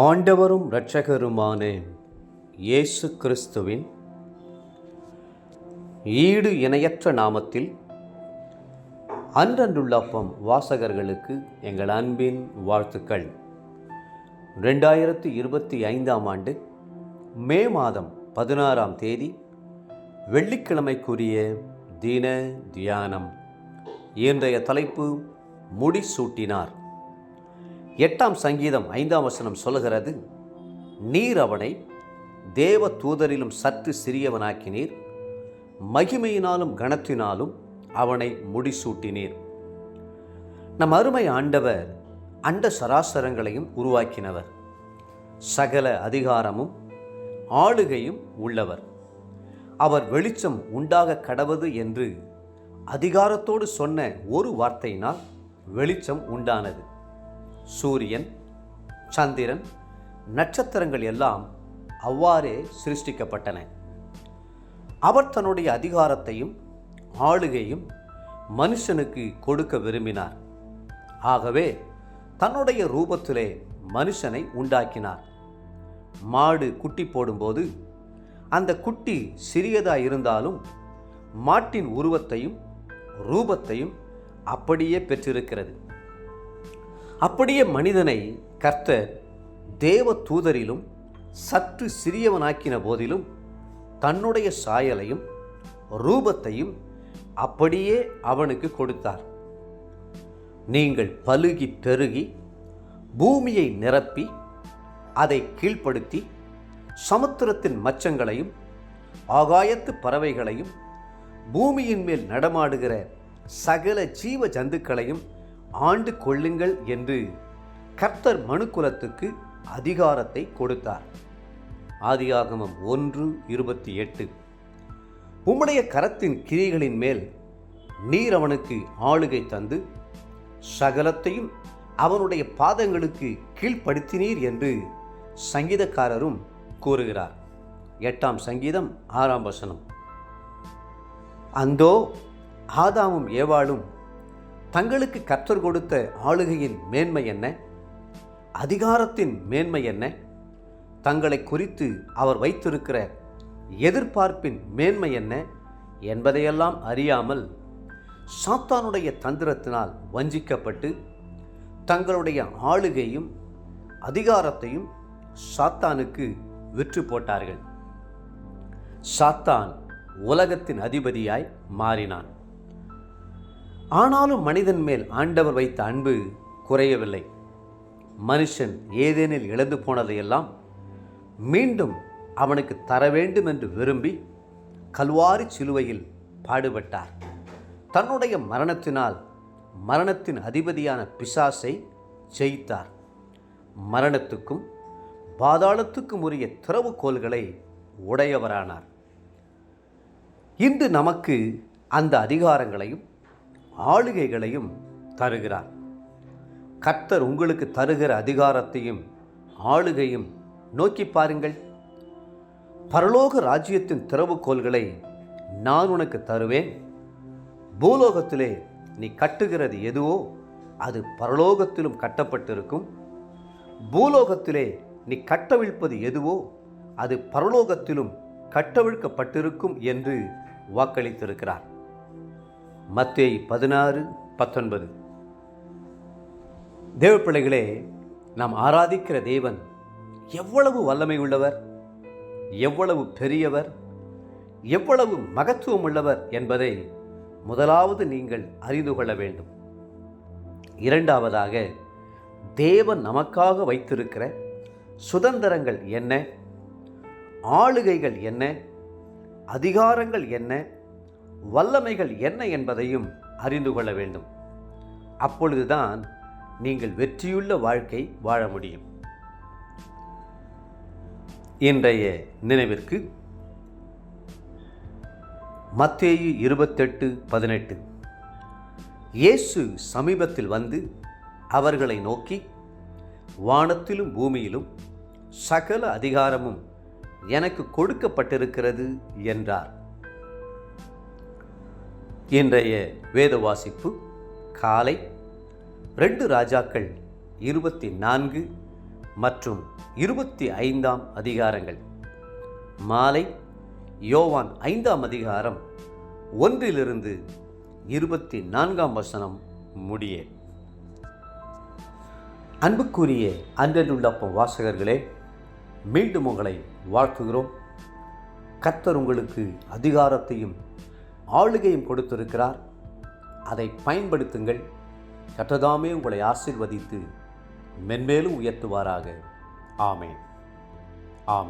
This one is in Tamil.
ஆண்டவரும் இரட்சகருமான இயேசு கிறிஸ்துவின் ஈடு இணையற்ற நாமத்தில் அன்றன்றுள்ளப்பம் வாசகர்களுக்கு எங்கள் அன்பின் வாழ்த்துக்கள். 2025 ஆண்டு மே மாதம் 16ஆம் தேதி வெள்ளிக்கிழமைக்குரிய தின தியானம். இன்றைய தலைப்பு முடிசூட்டினார். 8ஆம் சங்கீதம் 5ஆம் வசனம் சொல்லுகிறது, நீர் அவனை தேவ தூதரிலும் சற்று சிறியவனாக்கினீர், மகிமையினாலும் கனத்தினாலும் அவனை முடிசூட்டினீர். நம் அருமை ஆண்டவர் அண்ட சராசரங்களையும் உருவாக்கினவர். சகல அதிகாரமும் ஆளுகையும் உள்ளவர். அவர் வெளிச்சம் உண்டாக கடவது என்று அதிகாரத்தோடு சொன்ன ஒரு வார்த்தையினால் வெளிச்சம் உண்டானது. சூரியன், சந்திரன், நட்சத்திரங்கள் எல்லாம் அவ்வாறே சிருஷ்டிக்கப்பட்டன. அவர் தன்னுடைய அதிகாரத்தையும் ஆளுகையும் மனுஷனுக்கு கொடுக்க விரும்பினார். ஆகவே தன்னுடைய ரூபத்திலே மனுஷனை உண்டாக்கினார். மாடு குட்டி போடும்போது அந்த குட்டி சிறியதாக இருந்தாலும் மாட்டின் உருவத்தையும் ரூபத்தையும் அப்படியே பெற்றிருக்கிறது. அப்படியே மனிதனை கர்த்தர் தேவ தூதரிலும் சற்று சிறியவனாக்கின போதிலும் தன்னுடைய சாயலையும் ரூபத்தையும் அப்படியே அவனுக்கு கொடுத்தார். நீங்கள் பலுகி பெருகி பூமியை நிரப்பி அதை கீழ்ப்படுத்தி சமுத்திரத்தின் மச்சங்களையும் ஆகாயத்து பறவைகளையும் பூமியின் மேல் நடமாடுகிற சகல ஜீவ ஜந்துக்களையும் ஆண்டு கொள்ளுங்கள் என்று கர்த்தர் மனுக்குலத்துக்கு அதிகாரத்தை கொடுத்தார். ஆதியாகமம் 1:28. உம்முடைய கரத்தின் கிரியைகளின் மேல் நீர் அவனுக்கு ஆளுகை தந்து சகலத்தையும் அவனுடைய பாதங்களுக்கு கீழ்ப்படுத்தினீர் என்று சங்கீதக்காரரும் கூறுகிறார். 8ஆம் சங்கீதம் 6ஆம் வசனம். அந்தோ ஆதாமும் ஏவாளும் தங்களுக்கு கர்த்தர் கொடுத்த ஆளுகையின் மேன்மை என்ன, அதிகாரத்தின் மேன்மை என்ன, தங்களை குறித்து அவர் வைத்திருக்கிற எதிர்பார்ப்பின் மேன்மை என்ன என்பதையெல்லாம் அறியாமல் சாத்தானுடைய தந்திரத்தினால் வஞ்சிக்கப்பட்டு தங்களுடைய ஆளுகையும் அதிகாரத்தையும் சாத்தானுக்கு விற்று போட்டார்கள். சாத்தான் உலகத்தின் அதிபதியாய் மாறினான். ஆனாலும் மனிதன் மேல் ஆண்டவர் வைத்த அன்பு குறையவில்லை. மனுஷன் ஏதேனில் இழந்து போனதையெல்லாம் மீண்டும் அவனுக்கு தர வேண்டும் என்று விரும்பி கல்வாரி சிலுவையில் பாடுபட்டார். தன்னுடைய மரணத்தினால் மரணத்தின் அதிபதியான பிசாசை ஜெயித்தார். மரணத்துக்கும் பாதாளத்துக்கும் உரிய திறவுகோல்களை உடையவரானார். இன்று நமக்கு அந்த அதிகாரங்களையும் ஆளுகைகளையும் தருகிறார். கர்த்தர் உங்களுக்கு தருகிற அதிகாரத்தையும் ஆளுகையும் நோக்கி பாருங்கள். பரலோக ராஜ்யத்தின் திறவுகோல்களை நான் உனக்கு தருவேன். பூலோகத்திலே நீ கட்டுகிறது எதுவோ அது பரலோகத்திலும் கட்டப்பட்டிருக்கும். பூலோகத்திலே நீ கட்டவிழ்ப்பது எதுவோ அது பரலோகத்திலும் கட்டவிழ்க்கப்பட்டிருக்கும் என்று வாக்களித்திருக்கிறார். மத்தேயு 16:19. தேவ பிள்ளைகளே, நாம் ஆராதிக்கிற தேவன் எவ்வளவு வல்லமை உள்ளவர், எவ்வளவு பெரியவர், எவ்வளவு மகத்துவம் உள்ளவர் என்பதை முதலாவது நீங்கள் அறிந்து கொள்ள வேண்டும். இரண்டாவதாக, தேவன் நமக்காக வைத்திருக்கிற சுதந்திரங்கள் என்ன, ஆளுகைகள் என்ன, அதிகாரங்கள் என்ன, வல்லமைகள் என்ன என்பதையும் அறிந்து கொள்ள வேண்டும். அப்பொழுதுதான் நீங்கள் வெற்றியுள்ள வாழ்க்கை வாழ முடியும். இன்றைய நினைவிற்கு மத்தேயு 28:18. இயேசு சமீபத்தில் வந்து அவர்களை நோக்கி, வானத்திலும் பூமியிலும் சகல அதிகாரமும் எனக்கு கொடுக்கப்பட்டிருக்கிறது என்றார். இன்றைய வேத வாசிப்பு காலை 2 ராஜாக்கள் 24 மற்றும் 25ஆம் அதிகாரங்கள். மாலை யோவான் 5ஆம் அதிகாரம் 1 24 வசனம் முடிய. அன்புக்குரிய அன்றனுள்ளப்பம் வாசகர்களே, மீண்டும் உங்களை வாழ்த்துகிறோம். கர்த்தர் உங்களுக்கு அதிகாரத்தையும் ஆளுகையும் கொடுத்திருக்கிறார். அதை பயன்படுத்துங்கள். கர்த்தர்தாமே உங்களை ஆசீர்வதித்து மென்மேலும் உயர்த்துவாராக. ஆமென். ஆமென்.